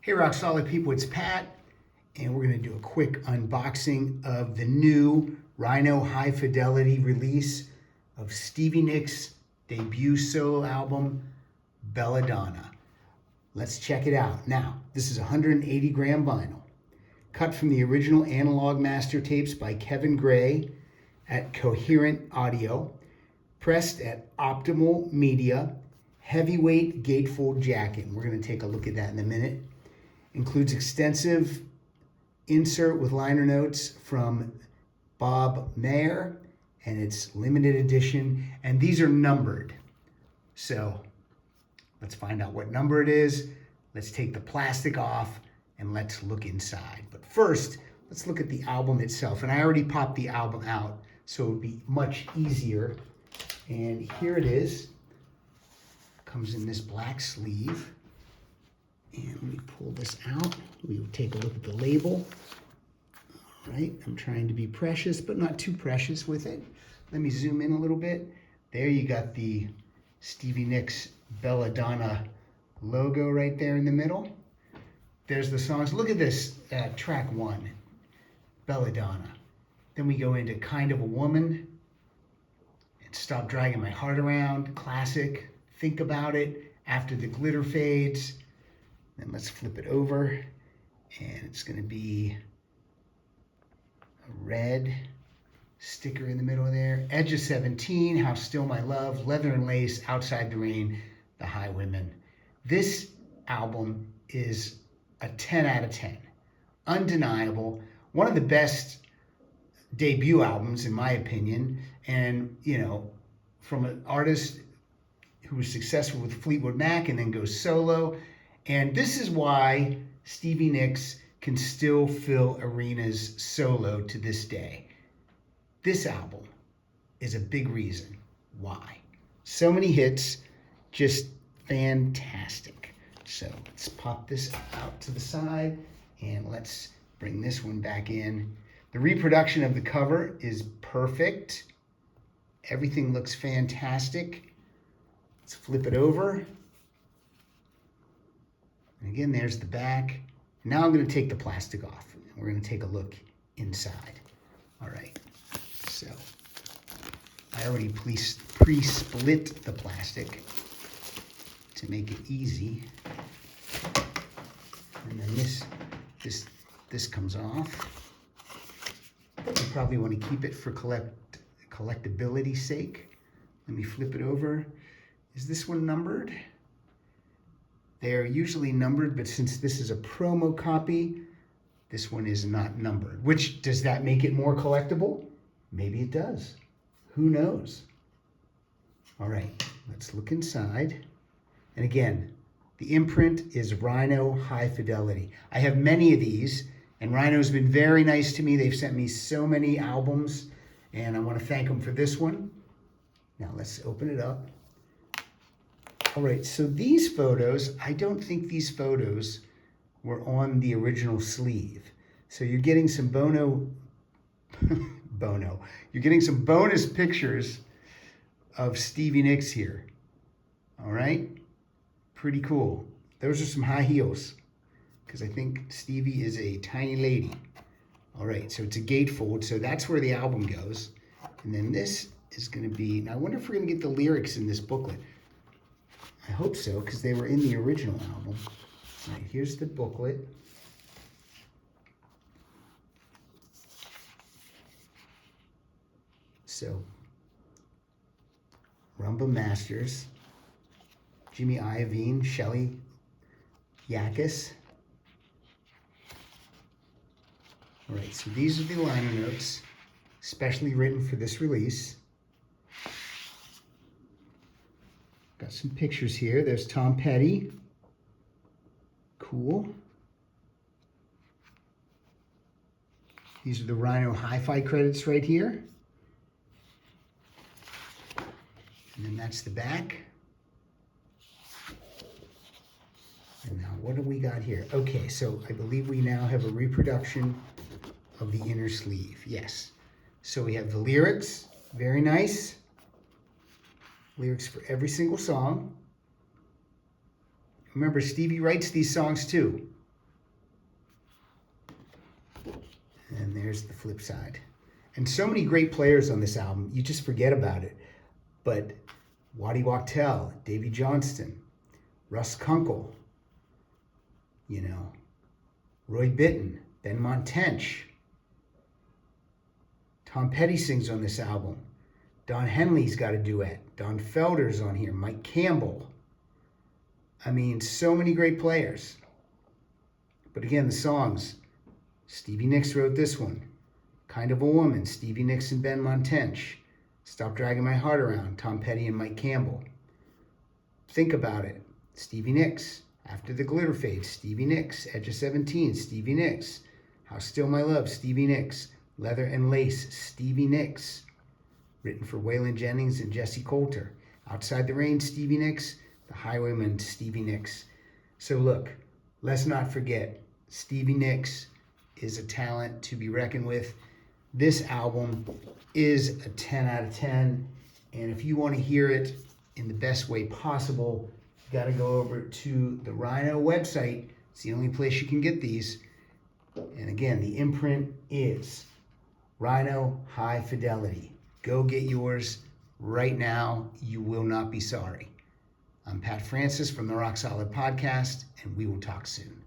Hey Rock Solid people, it's Pat, and we're going to do a quick unboxing of the new Rhino High Fidelity release of Stevie Nicks' debut solo album, Donna. Let's check it out. Now, this is 180 gram vinyl, cut from the original analog master tapes by Kevin Gray at Coherent Audio, pressed at Optimal Media, heavyweight gatefold jacket. And we're going to take a look at that in a minute. Includes extensive insert with liner notes from Bob Mayer, and it's limited edition, and these are numbered. So let's find out what number it is. Let's take the plastic off and let's look inside. But first, let's look at the album itself. And I already popped the album out, so it would be much easier. And here it is. Comes in this black sleeve. And let me pull this out. We will take a look at the label. All right, I'm trying to be precious, but not too precious with it. Let me zoom in a little bit. There you got the Stevie Nicks Donna logo right there in the middle. There's the songs. Look at this, track 1, Donna. Then we go into Kind of a Woman, and Stop Dragging My Heart Around, classic, Think About It, After the Glitter Fades. Then let's flip it over, and it's going to be a red sticker in the middle there. Edge of 17, How Still My Love, Leather and Lace, Outside the Rain, The Highwaymen. This album is a 10 out of 10. Undeniable. One of the best debut albums, in my opinion. And, you know, from an artist who was successful with Fleetwood Mac and then goes solo. And this is why Stevie Nicks can still fill arenas solo to this day. This album is a big reason why. So many hits, just fantastic. So let's pop this out to the side and let's bring this one back in. The reproduction of the cover is perfect. Everything looks fantastic. Let's flip it over. And again, there's the back. Now I'm going to take the plastic off. And we're going to take a look inside. All right. So I already pre-split the plastic to make it easy. And then this comes off. You probably want to keep it for collectability sake. Let me flip it over. Is this one numbered? They're usually numbered, but since this is a promo copy, this one is not numbered. Which, does that make it more collectible? Maybe it does. Who knows? All right, let's look inside. And again, the imprint is Rhino High Fidelity. I have many of these, and Rhino's been very nice to me. They've sent me so many albums, and I want to thank them for this one. Now let's open it up. All right, so these photos, I don't think these photos were on the original sleeve. So you're getting some you're getting some bonus pictures of Stevie Nicks here. All right, pretty cool. Those are some high heels, because I think Stevie is a tiny lady. All right, so it's a gatefold, so that's where the album goes. And then this is gonna be, now I wonder if we're gonna get the lyrics in this booklet. I hope so, because they were in the original album. All right, here's the booklet. So, Rumba Masters, Jimmy Iovine, Shelly Yakis. All right, so these are the liner notes, specially written for this release. Got some pictures here. There's Tom Petty. Cool. These are the Rhino Hi-Fi credits right here. And then that's the back. And now what do we got here? Okay, so I believe we now have a reproduction of the inner sleeve. Yes. So we have the lyrics. Very nice. Lyrics for every single song. Remember, Stevie writes these songs too. here's the flip side. And so many great players on this album, you just forget about it. But Waddy Wachtel, Davy Johnston, Russ Kunkel, Roy Bittan, Ben Montench. Tom Petty sings on this album. Don Henley's got a duet. Don Felder's on here. Mike Campbell. I mean, so many great players. But again, the songs. Stevie Nicks wrote this one. Kind of a Woman, Stevie Nicks and Ben Montench. Stop Dragging My Heart Around, Tom Petty and Mike Campbell. Think about it. Stevie Nicks, After the Glitter Fades, Stevie Nicks. Edge of 17, Stevie Nicks. How Still My Love, Stevie Nicks. Leather and Lace, Stevie Nicks. Written for Waylon Jennings and Jesse Coulter. Outside the Rain, Stevie Nicks. The Highwayman, Stevie Nicks. So look, let's not forget, Stevie Nicks is a talent to be reckoned with. This album is a 10 out of 10. And if you want to hear it in the best way possible, you got to go over to the Rhino website. It's the only place you can get these. And again, the imprint is Rhino High Fidelity. Go get yours right now. You will not be sorry. I'm Pat Francis from the Rock Solid Podcast, and we will talk soon.